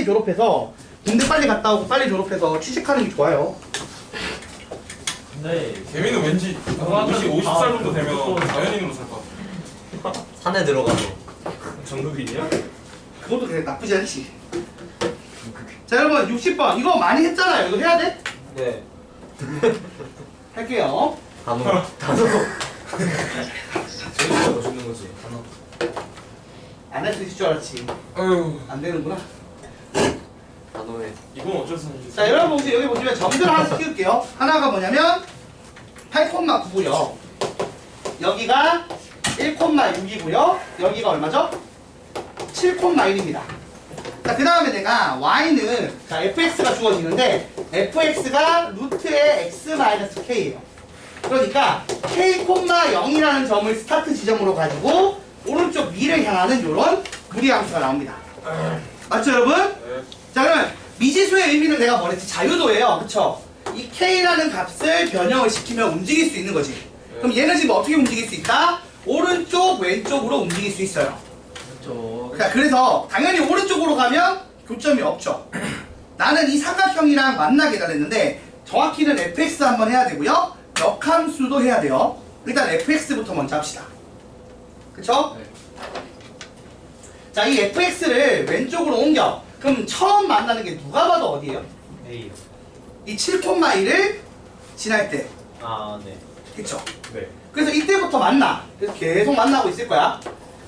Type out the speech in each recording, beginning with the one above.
빨리 졸업해서 군대 빨리 갔다 오고 빨리 졸업해서 취직하는 게 좋아요. 네. 개미는 왠지 50살 정도 되면 자연인으로 살 것 같아. 산에 들어가서. 정글이냐? 그것도 되게 나쁘지 않지. 자 여러분 60번 이거 많이 했잖아요. 이거 해야 돼? 네. 할게요. 단어. 재밌게 멋있는 거지. 안 할 수 있을 줄 알았지. 아유, 안 되는구나. 단어에. 이건 어쩔 수 없지. 자 여러분 혹시 여기 보시면 점들 하나씩 키울게요. 하나가 뭐냐면 8,9고요. 여기가 1,6이고요. 여기가 얼마죠? 7,1입니다. 자, 그 다음에 내가 y는 자 fx가 주어지는데 fx가 루트의 x-k예요. 그러니까 k,0이라는 점을 스타트 지점으로 가지고 오른쪽 위를 향하는 이런 무리함수가 나옵니다. 맞죠 여러분? 네. 자 그러면 미지수의 의미는 내가 뭐랬지? 자유도예요. 그쵸? 이 k라는 값을 변형을 시키면 움직일 수 있는 거지. 그럼 얘는 지금 어떻게 움직일 수 있다? 오른쪽 왼쪽으로 움직일 수 있어요. 그렇죠. 자, 그래서 당연히 오른쪽으로 가면 교점이 없죠. 나는 이 삼각형이랑 만나게 해달랬는데 정확히는 fx 한번 해야 되고요. 역함수도 해야 돼요. 일단 fx부터 먼저 합시다. 그쵸? 네. 자, 이 fx를 왼쪽으로 옮겨. 그럼 처음 만나는 게 누가 봐도 어디예요? A요. 이 7,1을 지날 때. 아, 네. 그쵸? 네. 그래서 이때부터 만나. 그래서 계속 만나고 있을 거야.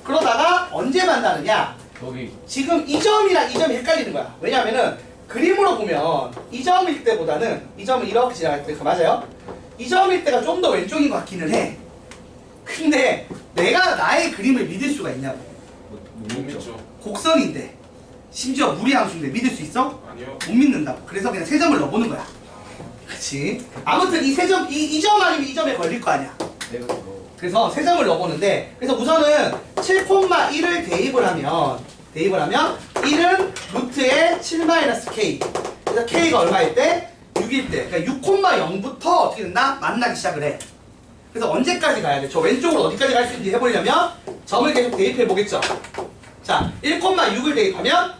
그러다가 언제 만나느냐? 여기. 지금 이 점이랑 이 점이 헷갈리는 거야. 왜냐면은 그림으로 보면 이 점일 때보다는 이 점을 이렇게 지나갈 때 맞아요? 이 점일 때가 좀 더 왼쪽인 것 같기는 해. 근데 내가 나의 그림을 믿을 수가 있냐고. 못 믿죠. 곡선인데 심지어 무리함수인데 믿을 수 있어? 아니요. 못 믿는다고. 그래서 그냥 세 점을 넣어보는 거야. 그치? 아무튼 이 세 점, 이 점 아니면 이 점에 걸릴 거 아니야. 내가 그거. 그래서 세 점을 넣어보는데, 그래서 우선은 7,1을 대입을 하면 1은 루트의 7-k. 그래서 k가 얼마일 때? 6일 때. 그러니까 6,0부터 어떻게 된다? 만나기 시작을 해. 그래서 언제까지 가야 돼? 저 왼쪽으로 어디까지 갈 수 있는지 해보려면 점을 계속 대입해 보겠죠. 자, 1,6을 대입하면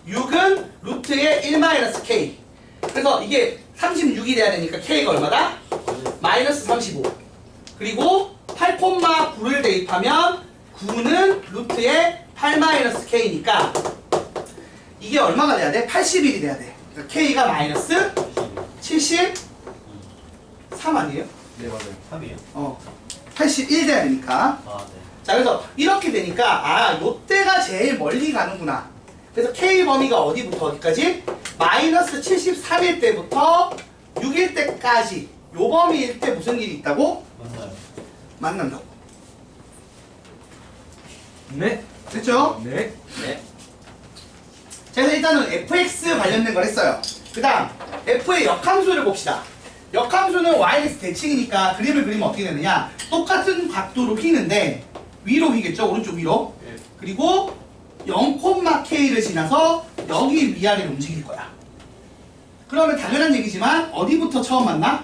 6은 루트의 1-k. 그래서 이게 36이 돼야 되니까 k가 얼마다? 마이너스 35. 그리고 8,9를 대입하면 9는 루트의 8-k니까 이게 얼마가 돼야 돼? 81이 돼야 돼. 그러니까 k가 마이너스 73 아니에요? 네, 맞아요. 3이에요? 81 돼야 되니까. 아, 네. 자, 그래서 이렇게 되니까 아, 요때가 제일 멀리 가는구나. 그래서 k 범위가 어디부터 어디까지? 마이너스 73일 때부터 6일 때까지 요 범위일 때 무슨 일이 있다고? 맞나요? 만난다고. 네. 됐죠? 네. 네. 자, 그래서 일단은 fx 관련된 걸 했어요. 그 다음 f의 역함수를 봅시다. 역함수는 yx 대칭이니까 그림을 그리면 어떻게 되느냐, 똑같은 각도로 휘는데 위로 휘겠죠? 오른쪽 위로. 예. 그리고 0,k를 지나서 여기 위아래로 움직일 거야. 그러면 당연한 얘기지만 어디부터 처음 만나?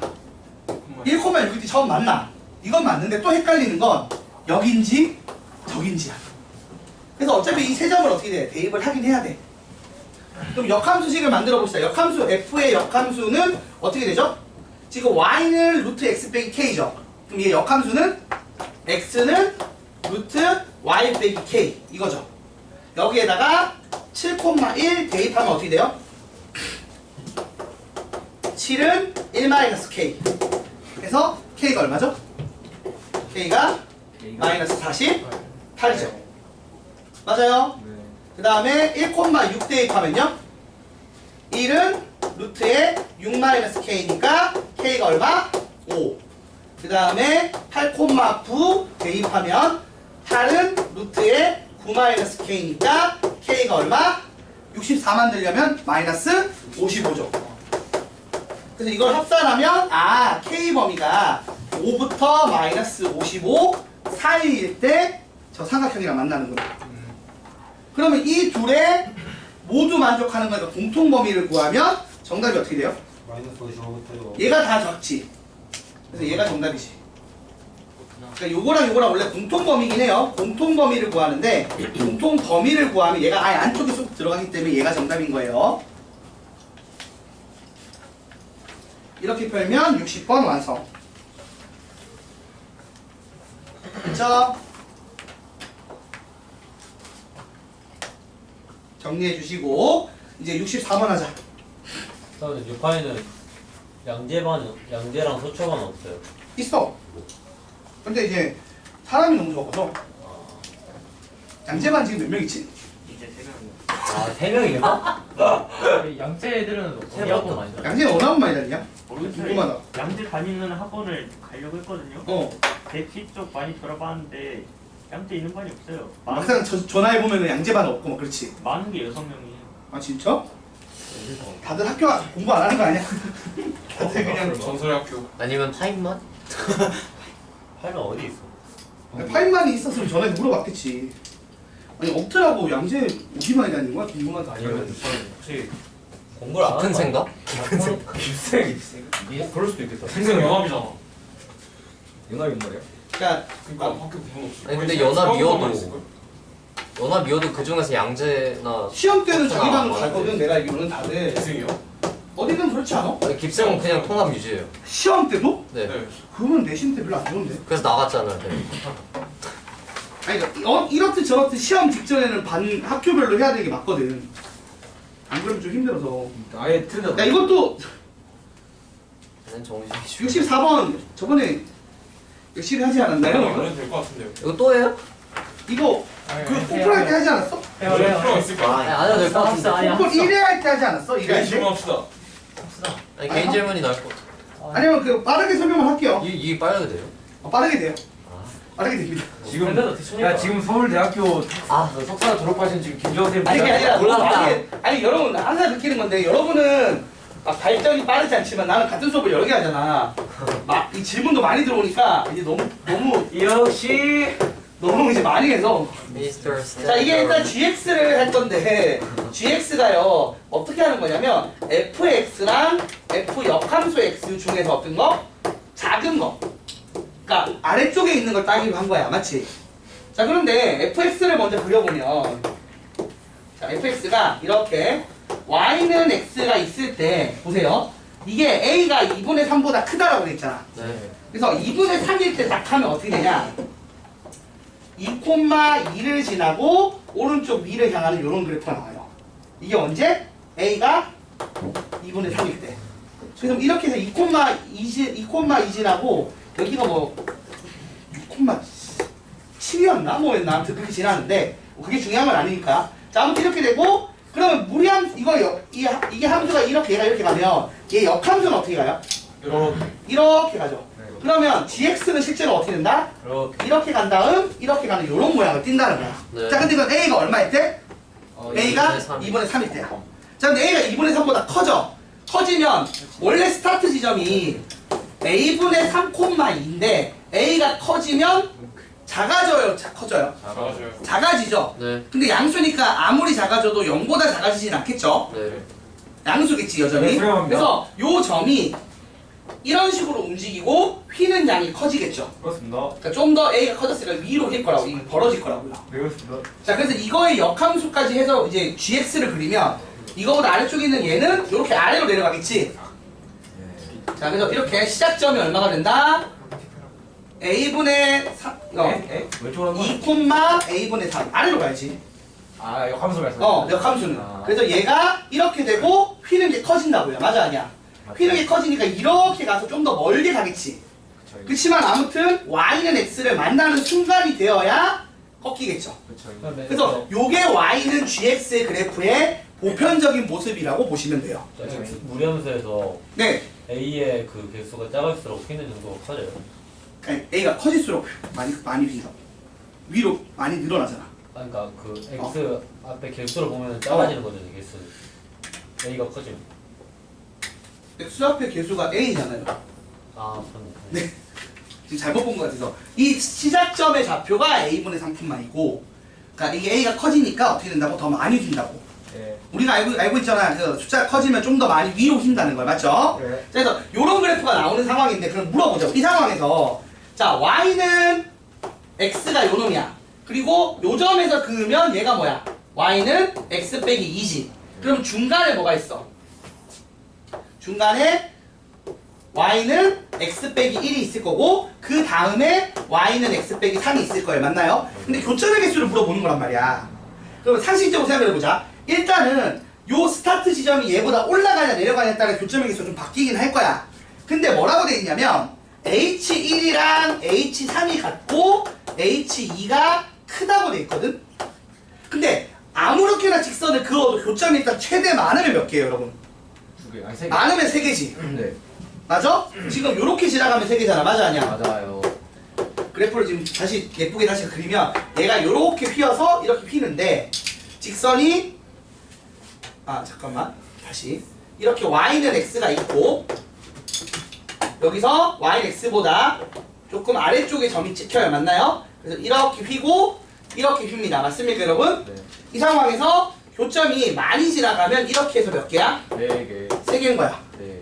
1,6일 때 처음 만나. 이건 맞는데 또 헷갈리는 건 여긴지 저긴지야. 그래서 어차피 이 세 점을 어떻게 돼? 대입을 하긴 해야 돼. 그럼 역함수식을 만들어 봅시다. 역함수 f의 역함수는 어떻게 되죠? 지금 y는 루트 x 빼기 k죠. 그럼 얘 역함수는 x는 루트 y 빼기 k 이거죠. 여기에다가 7,1 대입하면 어떻게 돼요? 7은 1-k. 그래서 k가 얼마죠? k가 마이너스 48이죠. 맞아요? 네. 그 다음에 1,6 대입하면요? 1은 루트의 6-k니까 k가 얼마? 5. 그 다음에 8,9 대입하면 8은 루트의 9-k니까 k가 얼마? 64 만들려면 마이너스 55죠. 그래서 이걸 합산하면 아, k 범위가 5부터 마이너스 55 사이일 때 저 삼각형이랑 만나는구나. 그러면 이 둘에 모두 만족하는 거니까 공통 범위를 구하면 정답이 어떻게 돼요? 마이너스 55부터요. 얘가 다 적지. 그래서 얘가 정답이지. 그러니까 요거랑 요거랑 원래 공통범위긴 해요. 공통범위를 구하는데 공통범위를 구하면 얘가 아예 안쪽에 쏙 들어가기 때문에 얘가 정답인 거예요. 이렇게 풀면 60번 완성. 그쵸? 정리해 주시고 이제 64번 하자. 그러면 6판에는 양재랑 소초반 없어요. 있어. 근데 이제 사람이 너무 적어서 양재반 지금 몇 명 있지? 이제 3명. 아, 3명이나? 양재 애들은 생각보다 많이 들어요. 양재는 얼마나 많이 다니냐? 모르겠어요. 궁금하다. 양재 다니는 학원을 가려고 했거든요. 어. 대치 쪽 많이 들어봤는데 양재 있는 반이 없어요. 막상 전화해보면 양재반 없고 막 그렇지. 많은 게 6명이에요. 아 진짜? 다들 학교 공부 안 하는 거 아니야? 다들 그냥 전설의 학교. 아니면 타임만? 팔면 어디 있어? 파인만이 있었으면 전화해서 물어봤겠지. 아니 없더라고. 양재 어디 많이 다니는 거야? 궁금하다. 아니면 혹시 공부를 안 깊은 하는 생각? 깊은 생각? 예? 그럴 수도 있겠다. 생생 연합이잖아. 연합이 말이야? 그러니까 그러니까 학교 구분 없이. 아니, 근데 거의 연합이어도 수학만 있을걸? 연합이어도 그 중에서 양재나 시험 때는 자기 방 없잖아. 가거든. 내가 알기로는 다들 대생이요? 어디든 그렇지 않아? 아니, 깁생은 그냥 통합 유지예요. 시험 때도? 네. 네. 그러면 내신 때 별로 안 좋은데. 그래서 나갔잖아요. 네. 아니 그러니까 이렇듯 저렇듯 시험 직전에는 반 학교별로 해야 되는 게 맞거든. 안 그러면 좀 힘들어서. 아예 틀렸다. 야 이것도 저는 정신이 64번 저번에 열심히 하지 않았나요? 안 이거? 해도 될 것 같은데요. 이거 또 해요? 이거 그 오픈할 때 하지 않았어? 왜 필요가 있을까? 아니, 안 해도 될 것 같은데. 오픈 1회 할 때 하지 않았어? 1회 할 개인 때? 질문합시다. 아니, 개인 질문이 나을 것 같아. 아니면 그 빠르게 설명을 할게요. 이게 빨리 돼요? 빠르게 돼요. 빠르게 됩니다. 지금 어떻게 야 지금 서울대학교 석사 졸업하신 지금 김정호 쌤. 아니 그게 아니라 몰랐다. 아니 여러분 항상 느끼는 건데 여러분은 막 발전이 빠르지 않지만 나는 같은 수업을 여러 개 하잖아. 막 이 질문도 많이 들어오니까 이제 너무 역시 이제 많이 해서. 미스터 자 이게 일단 GX를 할 건데 GX가요 어떻게 하는 거냐면 fx랑 f 역함수 x 중에서 어떤 거? 작은 거. 그러니까 아래쪽에 있는 걸 따기로 한 거야, 맞지? 자 그런데 fx를 먼저 그려보면 자 fx가 이렇게 y는 x가 있을 때 보세요. 이게 a가 2분의 3보다 크다라고 그랬잖아. 네. 그래서 2분의 3일 때 딱 하면 어떻게 되냐? 2,2를 지나고 오른쪽 위를 향하는 이런 그래프가 나와요. 이게 언제? a가 2분의 3일 때. 그래서 이렇게 해서 2,2 지나고 여기가 뭐 6,7이었나? 뭐였나? 아무튼 그렇게 지나는데 그게 중요한 건 아니니까. 자 아무튼 이렇게 되고 그러면 무리함 이게 함수가 이렇게 얘가 이렇게 가면 얘 역함수는 어떻게 가요? 이렇게 가죠. 그러면 gx는 실제로 어떻게 된다? 이렇게 간 다음 이렇게 가는 이런 모양을 띈다는 거야. 네. 자 근데 이건 a가 얼마일 때? a가 2분의 3. 2분의 3일 때야. 자 근데 a가 2분의 3보다 커져. 커지면 원래 스타트 지점이 a분의 3,2인데 a가 커지면 작아져요? 커져요? 맞아요. 작아지죠? 네. 근데 양수니까 아무리 작아져도 0보다 작아지진 않겠죠? 네. 양수겠지 여전히. 네, 수렴합니다. 그래서 요 점이 이런 식으로 움직이고 휘는 양이 커지겠죠? 그렇습니다. 그러니까 좀 더 a가 커졌으니까 위로 힐 거라고 이게 벌어질 거라고요. 네, 그렇습니다. 자 그래서 이거의 역함수까지 해서 이제 gx를 그리면 이거보다 아래쪽에 있는 얘는 이렇게 아래로 내려가겠지. 자 그래서 이렇게 시작점이 얼마가 된다? a분의 3 왼쪽으로 한번. 2, a분의 3 아래로 가야지. 아 이거 함수 말씀. 역함수는. 그래서 얘가 이렇게 되고 휘는 게 커진다고요. 맞아 아니야? 휘는 게 커지니까 이렇게 가서 좀 더 멀게 가겠지. 그렇지만 아무튼 y는 x를 만나는 순간이 되어야 꺾이겠죠. 그래서 요게 y는 gx의 그래프의 보편적인 모습이라고 보시면 돼요. 무리함수에서 네. A의 그 개수가 작을수록 휘는 정도가 커져요. 그러니까 a가 커질수록 많이 빈다. 위로 많이 늘어나잖아. 그러니까 그 X 앞에 개수를 보면 작아지는 거죠, 개수. A가 커지면. 수학의 개수가 a잖아요. 아, 네. 지금 잘못 본 것 같아서 이 시작점의 좌표가 a분의 3,이고 그러니까 이게 a가 커지니까 어떻게 된다고? 더 많이 빈다고. 네. 우리가 알고 있잖아. 그 숫자가 커지면 좀 더 많이 위로 휜다는 걸 맞죠? 네. 그래서 이런 그래프가 나오는 상황인데 그럼 물어보죠. 이 상황에서 자, y는 x가 요 놈이야. 그리고 요 점에서 그으면 얘가 뭐야? y는 x 빼기 2지. 그럼 중간에 뭐가 있어? 중간에 y는 x 빼기 1이 있을 거고 그 다음에 y는 x 빼기 3이 있을 거예요. 맞나요? 근데 교점의 개수를 물어보는 거란 말이야. 그럼 상식적으로 생각을 해보자. 일단은 요 스타트 지점이 얘보다 올라가냐 내려가냐에 따라 교점의 개수가 좀 바뀌긴 할 거야. 근데 뭐라고 돼 있냐면 h1이랑 h3이 같고 h2가 크다고 돼 있거든? 근데 아무렇게나 직선을 그어도 교점이 일단 최대 많으면 몇 개예요, 여러분? 2개. 아니 3개. 많으면 3개지. 네. 맞아? 지금 요렇게 지나가면 3개잖아. 맞아, 아니야? 맞아요. 그래프를 지금 다시 예쁘게 다시 그리면 얘가 요렇게 휘어서 이렇게 휘는데 직선이 잠깐만 다시 이렇게 y는 x가 있고 여기서 y는 x보다 조금 아래쪽에 점이 찍혀요. 맞나요? 그래서 이렇게 휘고 이렇게 휩니다. 맞습니까, 여러분? 네. 이 상황에서 교점이 많이 지나가면 이렇게 해서 몇 개야? 4개. 3개인 거야. 네.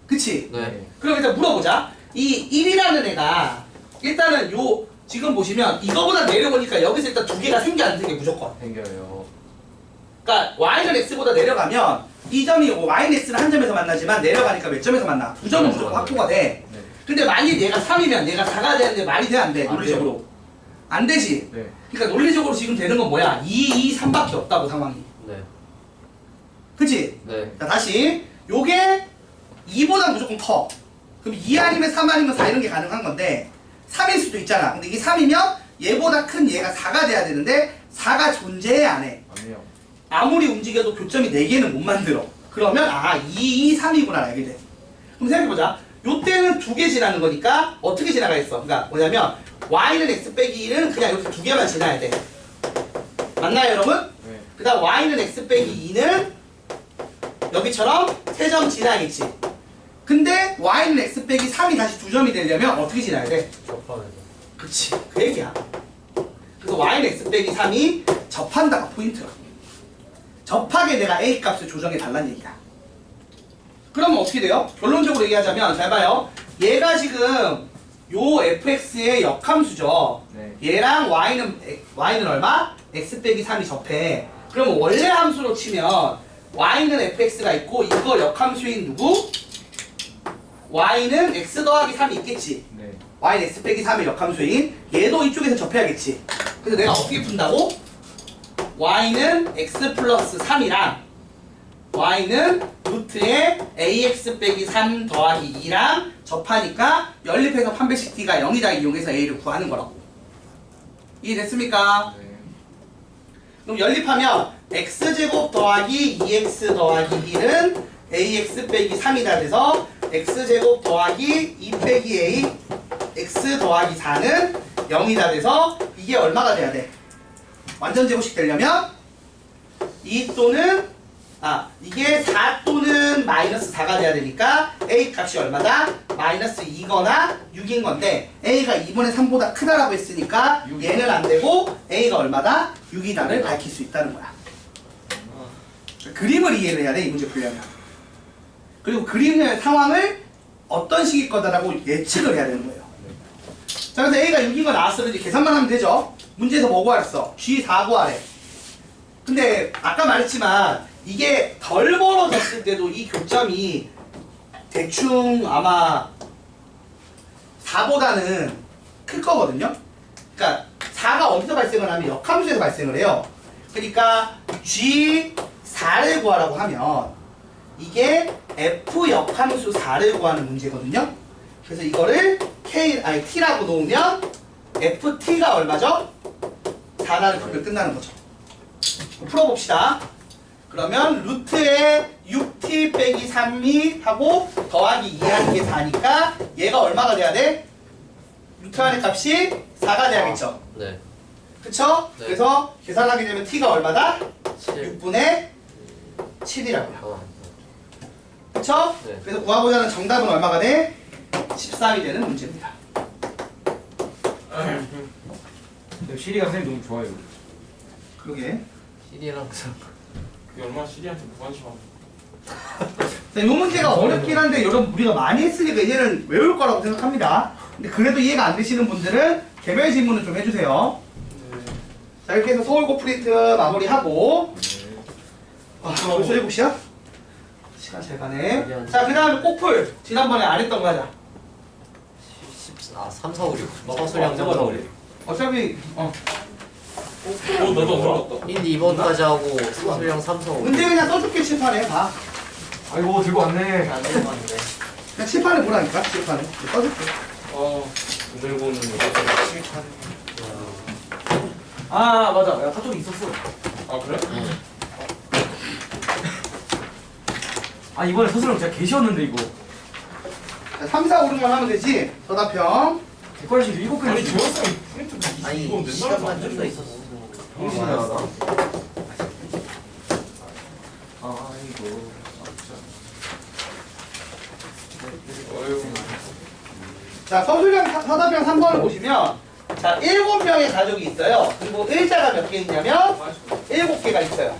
그치? 네. 그럼 일단 물어보자. 이 1이라는 애가 일단은 요 지금 보시면 이거보다 내려보니까 여기서 일단 2개가 생겨 안 생겨 무조건. 생겨요. 그러니까 y는 x보다 내려가면 이 점이 y는 x는 한 점에서 만나지만 내려가니까 몇 점에서 만나? 2점은 무조건 확보가 돼. 네. 근데 만약 얘가 3이면 얘가 4가 되는데 말이 돼 안 돼? 안 논리적으로. 안 되지. 네. 그러니까 논리적으로 지금 되는 건 뭐야? 2, 2, 3밖에 없다고 상황이. 네. 그치? 네. 자 다시 요게 2보다 무조건 커. 그럼 2 아니면 3 아니면 4 이런 게 가능한 건데 3일 수도 있잖아. 근데 이게 3이면 얘보다 큰 얘가 4가 돼야 되는데 4가 존재해 안 해? 안 해요. 아무리 움직여도 교점이 4개는 못 만들어. 그러면 2, 2, 3이구나 알게 돼. 그럼 생각해보자. 요때는 2개 지나는 거니까 어떻게 지나가겠어? 그러니까 뭐냐면 y는 x 빼기 1은 그냥 이렇게 2개만 지나야 돼. 맞나요 여러분? 네. 그 다음 y는 x 빼기 2는 여기처럼 3점 지나야겠지. 근데 y는 x 빼기 3이 다시 2점이 되려면 어떻게 지나야 돼? 접하면서. 그치, 그 얘기야. 그래서 y는 x 빼기 3이 접한다가 포인트야. 접하게 내가 a 값을 조정해 달라는 얘기야. 그러면 어떻게 돼요? 결론적으로 얘기하자면 잘 봐요. 얘가 지금 요 fx의 역함수죠. 네. 얘랑 y는 얼마? x 빼기 3이 접해. 그러면 원래 함수로 치면 y는 fx가 있고 이거 역함수인 누구? y는 x 더하기 3이 있겠지. 네. y는 x 빼기 3의 역함수인 얘도 이쪽에서 접해야겠지. 그래서 내가 어떻게 푼다고? y는 x 플러스 3이랑 y는 루트에 ax 빼기 3 더하기 2랑 접하니까 연립해서 판별식 t가 0이다 이용해서 a를 구하는 거라고. 이해됐습니까? 네. 그럼 연립하면 x제곱 더하기 2x 더하기 1은 ax 빼기 3이다 돼서 x제곱 더하기 2 빼기 a x 더하기 4는 0이다 돼서 이게 얼마가 돼야 돼? 완전 제곱식 되려면 2 또는 이게 4 또는 마이너스 4가 돼야 되니까 a 값이 얼마다? 마이너스 2거나 6인 건데 a가 2분의 3보다 크다라고 했으니까 얘는 안 되고 a가 얼마다? 6이다를 밝힐 수 있다는 거야. 그림을 이해를 해야 돼, 이 문제 풀려면. 그리고 그림의 상황을 어떤 식일 거다라고 예측을 해야 되는 거예요. 자, 그래서 a가 6인 거 나왔으면 이제 계산만 하면 되죠. 문제에서 뭐 구하랬어? G4 구하래. 근데 아까 말했지만 이게 덜 벌어졌을 때도 이 교점이 대충 아마 4보다는 클 거거든요. 그러니까 4가 어디서 발생을 하면 역함수에서 발생을 해요. 그러니까 G4를 구하라고 하면 이게 F 역함수 4를 구하는 문제거든요. 그래서 이거를 T라고 놓으면 FT가 얼마죠? 4라는 값을 끝나는 거죠. 풀어봅시다. 그러면 루트에 6t 빼기 3이 하고 더하기 2 하는 게 4니까 얘가 얼마가 돼야 돼? 루트 안의 값이 4가 돼야겠죠. 네. 그쵸? 네. 그래서 계산하게 되면 t가 얼마다? 7. 6분의 7이라고요. 그쵸? 네. 그래서 구하고자 하는 정답은 얼마가 돼? 13이 되는 문제입니다. 근데 시리가 선생님 너무 좋아요. 그러게. CD랑 그 그게 얼마나 시리한테 무관심하고. 자, 이 문제가 어렵긴 한데 여러분 우리가 많이 했으니까 이제는 외울 거라고 생각합니다. 근데 그래도 이해가 안 되시는 분들은 개별 질문을 좀 해주세요. 자, 이렇게 해서 서울고 프린트 마무리하고 벌써 7시야? 시간 잘 가네. 자, 그 다음에 꼭풀 지난번에 안 했던 거 하자. 3, 4, 5, 6 서술형 3, 4, 5, 6 어차피 나도 어려웠다. 1, 2번까지 하고 서술형 3, 4, 5, 6 문제 그냥 써줄게. 칠판에 봐. 아이고 들고 왔네. 안 들어봤는데 그냥 칠판에 보라니까. 칠판에 써줄게. 들고는 아 맞아. 야 카톡이 있었어. 아 그래? 아 이번에 서술형 진짜 개쉬웠는데 이거. 자, 3, 4, 5, 6만 하면 되지. 서답형. 객관식도 7개 아니 했어. 조현쌤 프린트 아니 이건 맨날 시간만 좀 더 있었어 아이고. 자, 서답형 3번을 보시면 자, 7명의 가족이 있어요. 그리고 의자가 몇 개 있냐면 7개가 있어요.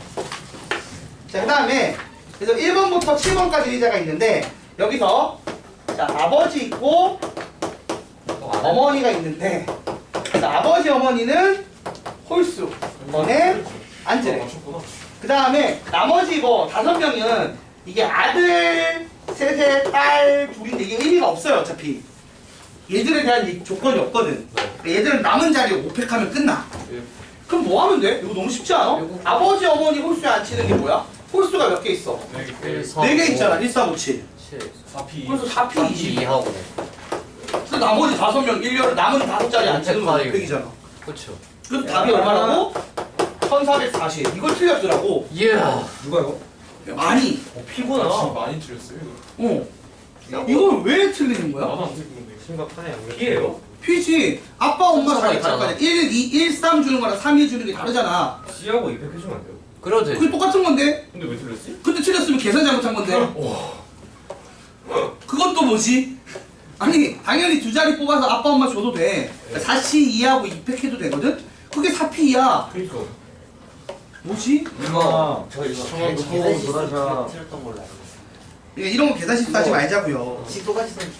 자, 그 다음에 그래서 1번부터 7번까지 의자가 있는데 여기서 자, 아버지 있고 어머니가 있는데 자, 아버지 어머니는 홀수 번에 앉으래. 맞췄구나. 그 다음에 나머지 뭐 5명은 이게 아들 셋에 딸 둘인데 이게 의미가 없어요. 어차피 얘들에 대한 이 조건이 없거든. 얘들은 남은 자리에 5팩 하면 끝나. 예. 그럼 뭐 하면 돼? 이거 너무 쉽지 않아? 아버지 어머니 홀수에 앉히는 게 뭐야? 홀수가 몇 개 있어? 4개 있잖아. 1, 4, 5, 7. 7 4P. 그래서 4P 20. 2하고 그래서 나머지 5명 1년 남은 5자리 앉히는 건 5팩이잖아. 그쵸 그래서 답이 얼마라고? 1440. 이걸 틀렸더라고. 이야 누가 이거? 많이. 피구나. 지금 많이 틀렸어요 이거. 이걸 왜 틀리는 거야? 나도 안 틀리는데. 심각하네요. 피해요? 피지. 아빠 엄마 순서가 자리 있잖아. 다를 거 1, 2, 1, 3 주는 거랑 3, 2 주는 게 다르잖아. C하고 입력해주면 안 돼요? 그래도 그게 되지 똑같은 건데. 근데 왜 틀렸지? 근데 틀렸으면 계산 잘못한 건데. 그건 또 뭐지? 아니 당연히 2자리 뽑아서 아빠 엄마 줘도 돼. 4치 2하고 2팩 해도 되거든? 그게 4P야. 그니까. 뭐지? 이거 저 이거 정말 계산 무서운 실수 도라자. 틀렸던 걸로 알고 있어 이런 거 계산 실수 하지 말자고요. 지도까지 틀렸어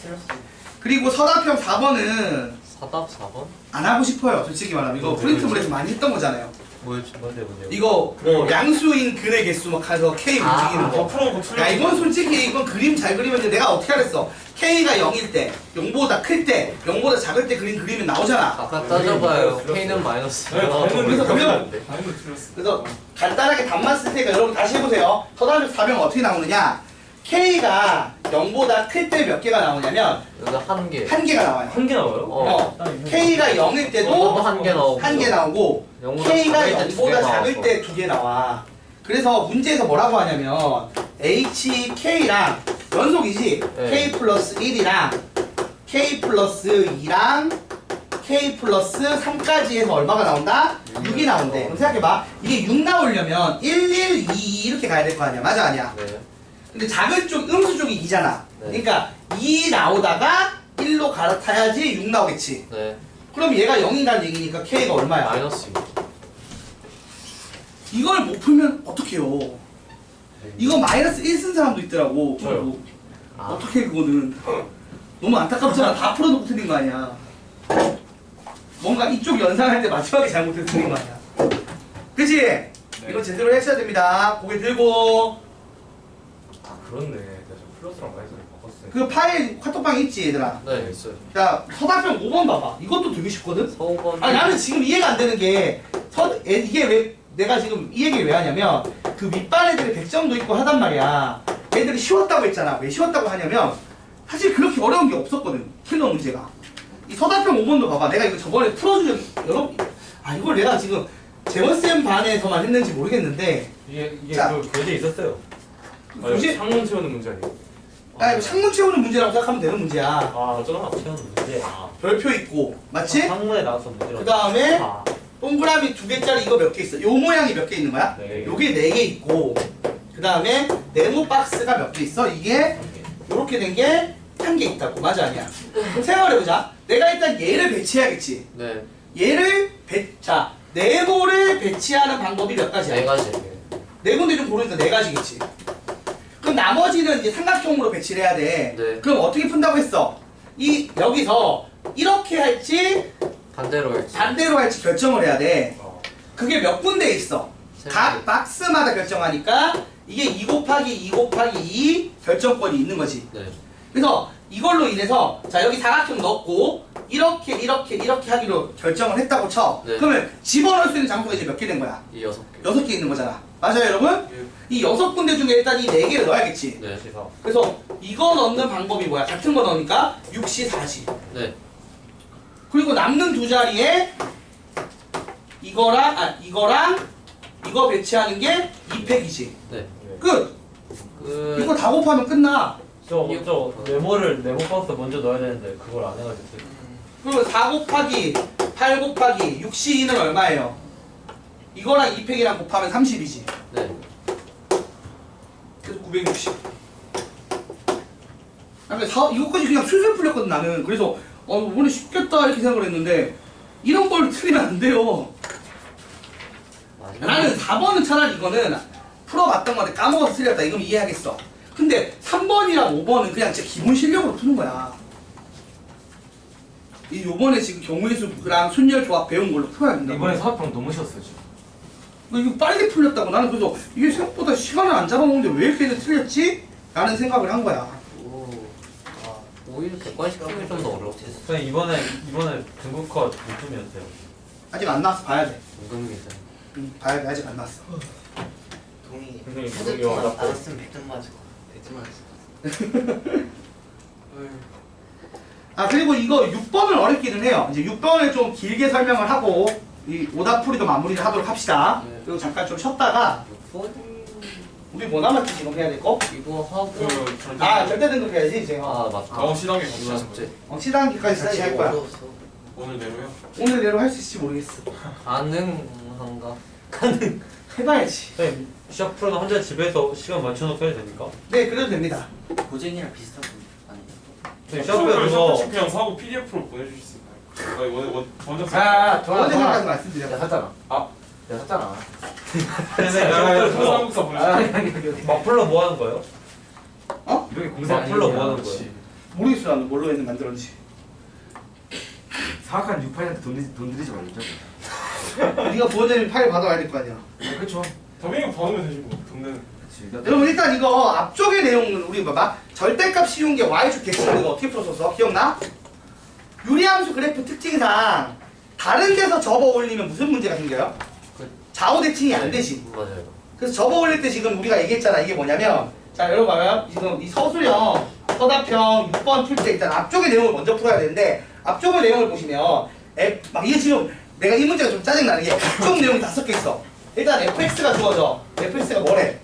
그리고 서답형 4번은 사답 4번? 안 하고 싶어요. 솔직히 말하면 이거 프린트물에서 많이 했던 거잖아요. 뭐였지? 뭔데요? 이거 뭐 양수인 근의 개수 막 해서 K 움직이는 거. 더 풀어놓고 틀렸어. 야 이건 솔직히 이건 그림 잘 그리면 내가 어떻게 하랬어? K가 0일 때, 0보다 클 때, 0보다 작을 때 그리면 나오잖아. 아까 따져봐요 K는 마이너스 네, 다행은 그래서 보면 다행은 틀렸어. 그래서 간단하게 답만 쓸 테니까 여러분 다시 해보세요. 서답형 4병 어떻게 나오느냐? K가 0보다 클 때 몇 개가 나오냐면 여기 한개 1개가 나와요. 한 개 나와요? 어 K가 0일 때도 한개 나오고 1개 나오고 영보다 K가 작을 때 0보다 두 개 작을 나와서. 때 2개 나와. 그래서 문제에서 뭐라고 하냐면 HK랑 연속이지. 네. K 플러스 1이랑 K 플러스 2랑 K 플러스 3까지 해서 얼마가 나온다? 6이 나온대. 그럼 생각해봐. 이게 6 나오려면 1, 1, 2, 2 이렇게 가야 될 거 아니야. 맞아 아니야? 네 근데 작은 쪽 음수 쪽이 2잖아. 네. 그러니까 2 나오다가 1로 갈아타야지 6 나오겠지. 네 그럼 얘가 0인다는 얘기니까 K가 얼마야? 마이너스 6 이걸 못 풀면 어떡해요? 이거 마이너스 1 쓴 사람도 있더라고. 저요. 뭐, 아. 어떻게 그거는. 너무 안타깝잖아. 다 풀어놓고 틀린 거 아니야. 뭔가 이쪽 연상할 때 마지막에 잘못해서 틀린 거 아니야. 그치? 이거 제대로 했어야 됩니다. 고개 들고. 아 그렇네. 내가 저 플러스랑 마이너스를 바꿨어요. 그 파일 카톡방에 있지 얘들아. 네 있어요 자, 서답형 5번 봐봐. 이것도 되게 쉽거든? 서우번 아니 나는 지금 이해가 안 되는 게 이게 왜 내가 지금 이 얘기를 왜 하냐면 그 윗반 애들이 100점도 있고 하단 말이야. 애들이 쉬웠다고 했잖아. 왜 쉬웠다고 하냐면 사실 그렇게 어려운 게 없었거든. 킬러 문제가. 이 서답형 5번도 봐봐. 내가 이거 저번에 풀어주는 여러분 이걸 내가 지금 재원쌤 반에서만 했는지 모르겠는데 이게 자. 그 교재 있었어요. 굳이 상문 채우는 문제 아니에요? 이거 창문 채우는 문제라고 생각하면 되는 문제야. 아 맞잖아. 채우는 문제. 아. 별표 있고 맞지? 상문에 나왔던 문제라고. 그 다음에 아. 동그라미 2개짜리 이거 몇 개 있어? 요 모양이 몇 개 있는 거야? 네. 요게 4개 있고 그 다음에 네모 박스가 몇 개 있어? 이게 요렇게 된 게 1개 있다고. 맞아 아니야? 그럼 생각을 해보자. 내가 일단 얘를 배치해야겠지. 네 얘를 자 네모를 배치하는 방법이 몇 가지야? 네 가지 네 군데 좀 고르니까 4가지겠지. 그럼 나머지는 이제 삼각형으로 배치를 해야 돼. 네. 그럼 어떻게 푼다고 했어? 이 여기서 이렇게 할지 반대로 할지. 반대로 할지 결정을 해야 돼. 그게 몇 군데 있어? 세 각 개. 박스마다 결정하니까 이게 2 곱하기 2 곱하기 2 결정권이 있는 거지. 네. 그래서 이걸로 인해서 자 여기 사각형 넣고 이렇게 하기로 결정을 했다고 쳐. 네. 그러면 집어넣을 수 있는 장소가 이제 몇 개 된 거야? 이 6개. 6개 있는 거잖아. 맞아요 여러분? 이 6군데 중에 일단 이 4개를 넣어야겠지. 네. 그래서 이거 넣는 방법이 뭐야? 같은 거 넣으니까 6시 4시. 네. 그리고 남는 두 자리에 이거랑 이거 배치하는 게 2팩이지. 네. 끝. 끝. 이거 다 곱하면 끝나. 저 네모 박스 먼저 넣어야 되는데 그걸 안 해가지고. 그리고 4 곱하기 8 곱하기 6시 2는 얼마예요? 이거랑 2팩이랑 곱하면 30이지. 네. 그래서 960. 이거까지 그냥 술술 풀렸거든 나는. 그래서 이번에 쉽겠다 이렇게 생각을 했는데 이런 걸 틀리면 안 돼요. 나는 4번은 차라리 이거는 풀어봤던 건데 까먹어서 틀렸다 이건 이해하겠어. 근데 3번이랑 5번은 그냥 진짜 기본 실력으로 푸는 거야. 요번에 지금 경우의 수랑 순열 조합 배운 걸로 풀어야 된다. 이번에 사업평 너무 쉬웠어 지금. 이거 빨리 풀렸다고 나는. 그래서 이게 생각보다 시간을 안 잡아먹는데 왜 이렇게 틀렸지? 라는 생각을 한 거야. 오. 아, 오히려 객관식형이 좀 더 어려웠어요. 선생님 이번에 중국 컷 물품이었어요. 아직 안 나왔어. 봐야 돼. 은근히 괜찮아요. 봐야 돼. 아직 안 나왔어. 동의. 선생님 헤드폰 이거 안 어렵고. 왔으면 100점 맞을 것 같아. 100점 맞을 아 그리고 이거 6번은 어렵기는 해요. 이제 6번을 좀 길게 설명을 하고 이 오답풀이도 마무리를 하도록 합시다. 네. 그리고 잠깐 좀 쉬었다가 우리 뭐 남았지 지금 해야 될 거? 이거 하고. 절대 등급 해야지 이제. 아 맞다. 다음 시당에 같이 이거 하는 숙제. 거예요. 시단기까지 같이 할 거야. 어려웠어. 오늘 내로요? 오늘 내로 할 수 있을지 모르겠어. 가능한가? 해봐야지. 선생님 시합 프로는 혼자 집에서 시간 맞춰놓고 해도 됩니까? 네 그래도 됩니다. 고쟁이랑 비슷한 분 아니에요? 선생님 시합 프로 그거 그냥 사고 PDF로 보내주실 수 있나요? 먼저 아, 언제 생각까지 내가 말씀드려. 샀잖아. 아. 내가 샀잖아. 선생님 시합 프로 그거 한국사 보내주세요. 마플러 뭐 하는 거예요? 이렇게 공사 마플러 뭐 하는 거예요? 모르겠어 나는 뭘로 했는 만들었는지. 사악한 6파이한테 돈 들이지 말자. 네가 보여드린 파일 받아와야 될 거 아니야. 그렇죠. 더빙이 받으면 되지 뭐. 돈내는. 그치. 여러분 일단 이거 앞쪽의 내용은 우리 봐봐. 절대값 씌운 게 y축 대칭 이거 어떻게 풀었었어? 기억나? 유리함수 그래프 특징상 다른 데서 접어 올리면 무슨 문제가 생겨요? 좌우 대칭이 안 되지. 맞아요. 그래서 접어 올릴 때 지금 우리가 얘기했잖아. 이게 뭐냐면 자 여러분 봐봐요. 지금 이 서술형 서답형 6번 풀 때 일단 앞쪽의 내용을 먼저 풀어야 되는데 앞쪽의 내용을 보시면 막 이게 지금 내가 이 문제가 좀 짜증나는 게 앞쪽 내용이 다 섞여 있어. 일단 fx가 주어져. fx가 뭐래?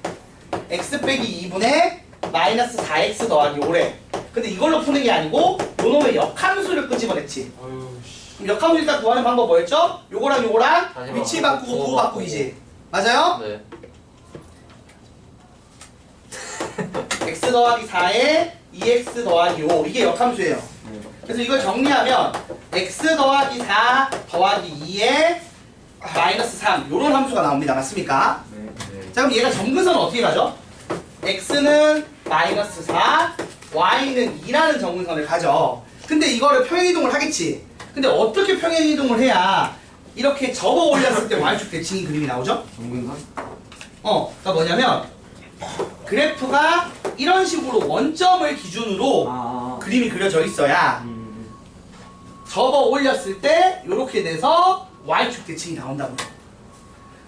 x 빼기 2분의 마이너스 4x 더하기 5래. 근데 이걸로 푸는 게 아니고 요놈의 역함수를 끄집어냈지. 아유 씨. 그럼 역함수 일단 구하는 방법 뭐였죠? 요거랑 다시 위치 바꾸고, 바꾸고 부호 부호 바꾸기지. 맞아요? 네. x 더하기 4에 2x 더하기 5 이게 역함수예요. 그래서 이걸 정리하면 x 더하기 4 더하기 2에 마이너스 3 요런 함수가 나옵니다. 맞습니까? 네. 자 그럼 얘가 정근선은 어떻게 가죠? x는 마이너스 4 y는 2라는 정근선을 가죠. 근데 이거를 평행이동을 하겠지. 근데 어떻게 평행이동을 해야 이렇게 접어 올렸을 때 y축 대칭인 그림이 나오죠? 정근선? 그러니까 뭐냐면 그래프가 이런 식으로 원점을 기준으로 그림이 그려져 있어야 접어 올렸을 때 이렇게 돼서 y축 대칭이 나온다고.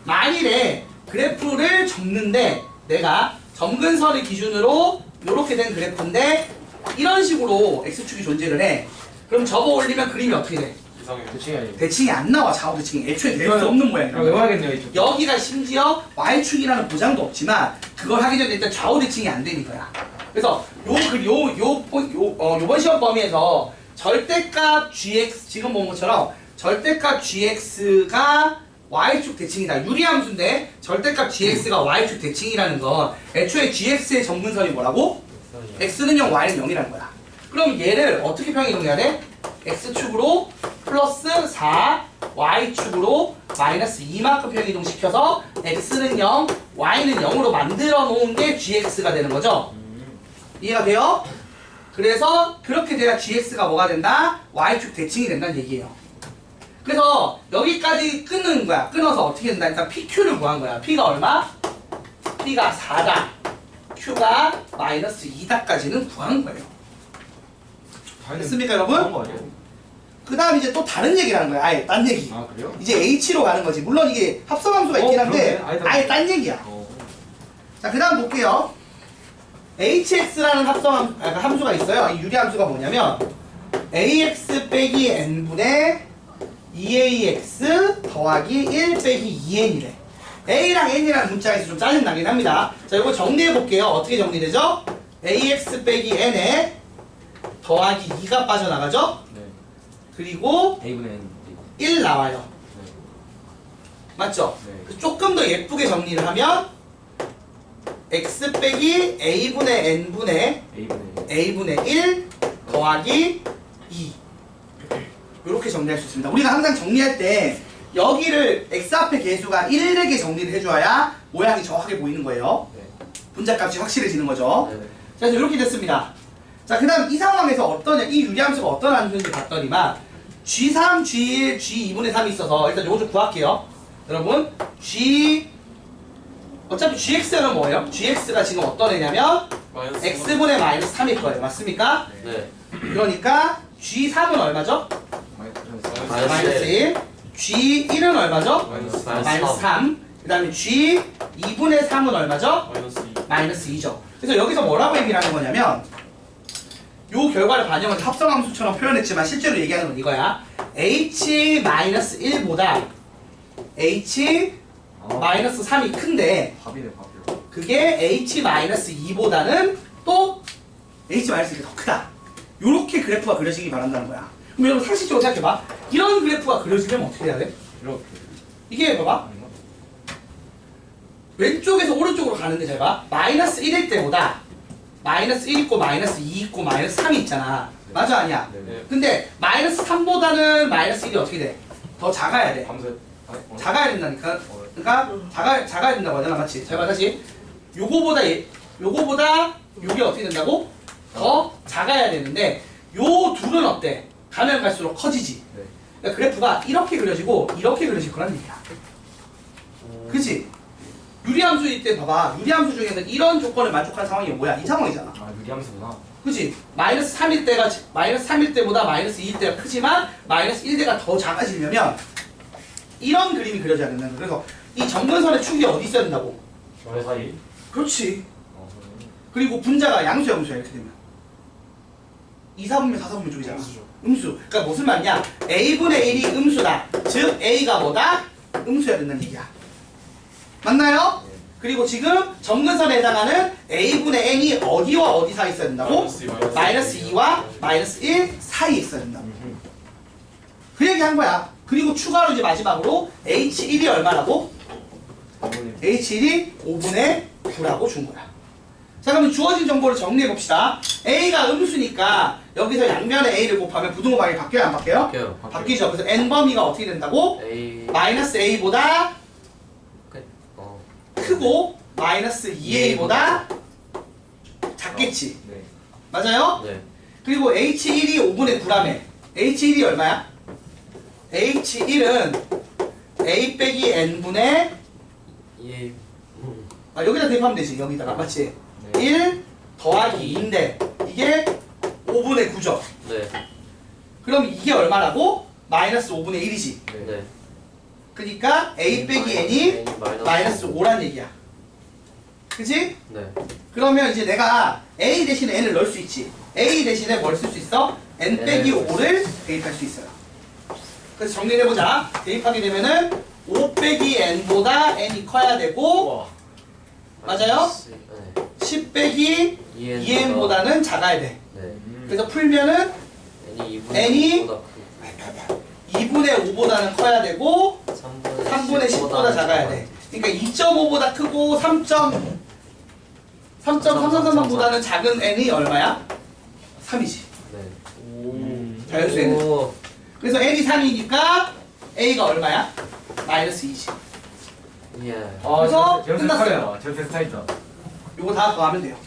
만일에 그래프를 접는데 내가 점근선을 기준으로 이렇게 된 그래프인데 이런 식으로 x축이 존재를 해. 그럼 접어 올리면 그림이 어떻게 돼? 이상해요. 대칭이 아니고. 대칭이 안 나와. 좌우 대칭이 애초에 될 수 없는 모양이야. 외워야겠네요 이쪽. 여기가 심지어 y축이라는 보장도 없지만 그걸 하기 전에 일단 좌우 대칭이 안 되는 거야. 그래서 요번 시험 범위에서 절대값 gx 지금 본 것처럼 절대값 gx가 y축 대칭이다. 유리함수인데 절대값 gx가 y축 대칭이라는 건 애초에 gx의 정근선이 뭐라고? x는 0, y는 0이라는 거야. 그럼 얘를 어떻게 평행이동해야 돼? x축으로 플러스 4, y축으로 마이너스 2만큼 평행이동 시켜서 x는 0, y는 0으로 만들어 놓은 게 gx가 되는 거죠. 이해가 돼요? 그래서 그렇게 돼야 gx가 뭐가 된다? y축 대칭이 된다는 얘기예요. 그래서 여기까지 끊는 거야. 끊어서 어떻게 된다? 일단 pq를 구한 거야. p가 얼마? p가 4다. q가 마이너스 2다까지는 구한 거예요. 됐습니까 여러분? 거 아니에요? 그 다음 이제 또 다른 얘기를 하는 거야. 아예 딴 얘기. 아 그래요? 이제 h로 가는 거지. 물론 이게 합성함수가 있긴 한데 그러네. 아예 딴 얘기야. 자, 그 다음 볼게요. hx라는 함수가 있어요. 이 유리함수가 뭐냐면 ax 빼기 n분의 2ax 더하기 1 빼기 2n이래. a랑 n이라는 문자에서 좀 짜증나긴 합니다. 자, 이거 정리해 볼게요. 어떻게 정리되죠? ax 빼기 n에 더하기 2가 빠져나가죠? 네. 그리고 A분의 N. 1 나와요. 네. 맞죠? 네. 조금 더 예쁘게 정리를 하면 x 빼기 a분의 n분의 A분의 N. a분의 1 더하기 2 이렇게 정리할 수 있습니다. 우리가 항상 정리할 때 여기를 x 앞에 개수가 1에게 정리를 해줘야 모양이 정확하게 보이는 거예요. 네. 분자값이 확실해지는 거죠. 네. 자, 그래서 이렇게 됐습니다. 자, 그 다음 이 상황에서 어떠냐, 이 유리함수가 어떤 함수인지 봤더니만 G3, G1, G2분의 3이 있어서 일단 요거 좀 구할게요. 여러분, 어차피 GX는 뭐예요? GX가 지금 어떤 애냐면 마이너스 X분의 마이너스 3일 거예요. 맞습니까? 네. 그러니까 G3은 얼마죠? 마이너스 1. G1은 얼마죠? 마이너스 3. 그 다음에 G2분의 3은 얼마죠? 마이너스 2. 마이너스 2죠. 그래서 여기서 뭐라고 얘기를 하는 거냐면 요 결과를 반영해서 합성함수처럼 표현했지만 실제로 얘기하는 건 이거야. h-1보다 h-3이 큰데 밥이네 밥이요. 그게 h-2보다는 또 h-2가 더 크다. 요렇게 그래프가 그려지기 바란다는 거야. 그럼 여러분 상식적으로 생각해봐. 이런 그래프가 그려지려면 어떻게 해야 돼? 이렇게. 이게 봐봐. 왼쪽에서 오른쪽으로 가는데 잘 봐. 마이너스 1일 때보다 마이너스 1 있고 마이너스 2 있고 마이너스 3이 있잖아. 맞아 아니야? 네. 근데 마이너스 3보다는 마이너스 1이 어떻게 돼? 더 작아야 돼. 밤새. 작아야 된다니까. 그러니까 작아야 된다고 하잖아. 맞지? 잘 봐 다시. 요거보다 요게 어떻게 된다고? 더 작아야 되는데 요 둘은 어때? 가면 갈수록 커지지. 네. 그러니까 그래프가 이렇게 그려지고 이렇게 그려질 거란 얘기야. 그치? 유리함수일 때 봐봐. 유리함수 중에는 이런 조건을 만족하는 상황이 뭐야? 이 상황이잖아. 아 유리함수구나. 그치? 마이너스 3일 때보다 마이너스 2일 때가 크지만 마이너스 1대가 더 작아지려면 이런 그림이 그려져야 된다는 거야. 그래서 이 정근선의 축이 어디 있어야 된다고? 저 사이. 그렇지. 그리고 분자가 양수야 음수야 이렇게 되면 2사분면 4사분면 쪽이잖아. 음수. 그러니까 무슨 말이냐? a분의 1이 음수다. 즉 a가 뭐다? 음수야 된다는 얘기야. 맞나요? 그리고 지금 정근선에 해당하는 a분의 n이 어디와 어디 사이에 있어야 된다고? 마이너스 2와 마이너스 1 사이에 있어야 된다. 그 얘기 한 거야. 그리고 추가로 이제 마지막으로 h1이 얼마라고? h1이 5분의 9라고 준 거야. 자, 그러면 주어진 정보를 정리해 봅시다. a가 음수니까 여기서 양면에 a를 곱하면 부등호 방이 바뀌어요, 안 바뀌어요? 바뀌어요. 바뀌죠. 그래서 n 범위가 어떻게 된다고? A 마이너스 a보다 크고 마이너스 2a보다 작겠지. 네. 맞아요? 네. 그리고 h1이 5분의 9라며. h1이 얼마야? h1은 a 빼기 n분의 E 여기다 대입하면 되지. 여기다가 맞지? 네. 1 더하기 2인데 이게 5분의 9죠. 네. 그럼 이게 얼마라고? 마이너스 5분의 1이지. 네. 그러니까 a 빼기 n이 마이너스 5란 얘기야. 그치? 네. 그러면 이제 내가 a 대신에 n을 넣을 수 있지. a 대신에 뭘 쓸 수 있어? n 빼기 5를 대입할 수 있어요. 그래서 정리를 해보자. 대입하게 되면은 5 빼기 n보다 n이 커야 되고 맞아요? 네. 10 빼기 2n보다는 작아야 돼. 네. 그래서 풀면은 N이 2분의 5보다는 커야 되고 3분의 10보다 작아야 돼. 그러니까 2.5보다 크고 3.333보다는 작은 n이 얼마야? 3이지. 네. 자연수 n은. 오. 그래서 n이 3이니까 a가 얼마야? 마이너스 2지. 예. 그래서 끝났어요. 제로센스 타이다. 요거 다 더하면 돼요.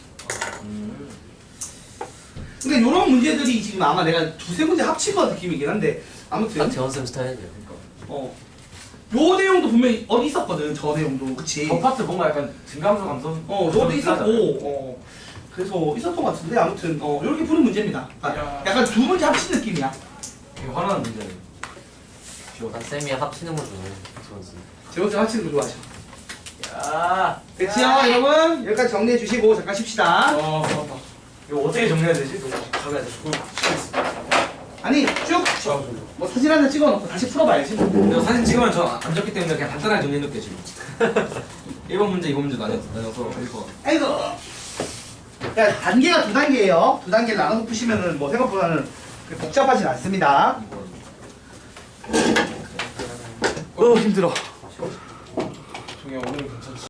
근데 이런 문제들이 지금 아마 내가 두세 문제 합친 거 느낌이긴 한데 딱 아무튼 재원쌤 스타일이죠. 요 내용도 분명히 어디 있었거든. 저 내용도 그치. 저 파트 뭔가 약간 증감소 감성. 저도 있었고 그래서 있었던 것 같은데 아무튼 이렇게 푸는 문제입니다. 아, 약간 두 문제 합친 느낌이야. 되게 화나는 문제네. 난 쌤이 합치는 걸 좋아해. 재원쌤. 제목적 합치는 거 좋아하죠. 야. 됐지요 여러분? 여기까지 정리해 주시고 잠깐 쉽시다. 이거 어떻게 정리해야 되지? 너무 가봐야 돼. 아니 쭉 뭐 사진 하나 찍어놓고 다시 풀어봐야지. 내가 사진 찍으면 저 안 적기 때문에 그냥 간단하게 정리해놓게 지금. 1번 문제, 2번 문제 나눠서 1번. 아이고. 야 단계가 두 단계예요. 두 단계를 나눠서 푸시면은 뭐 생각보다는 그렇게 복잡하진 않습니다. 2번. 힘들어. 종이야 오늘은 괜찮지.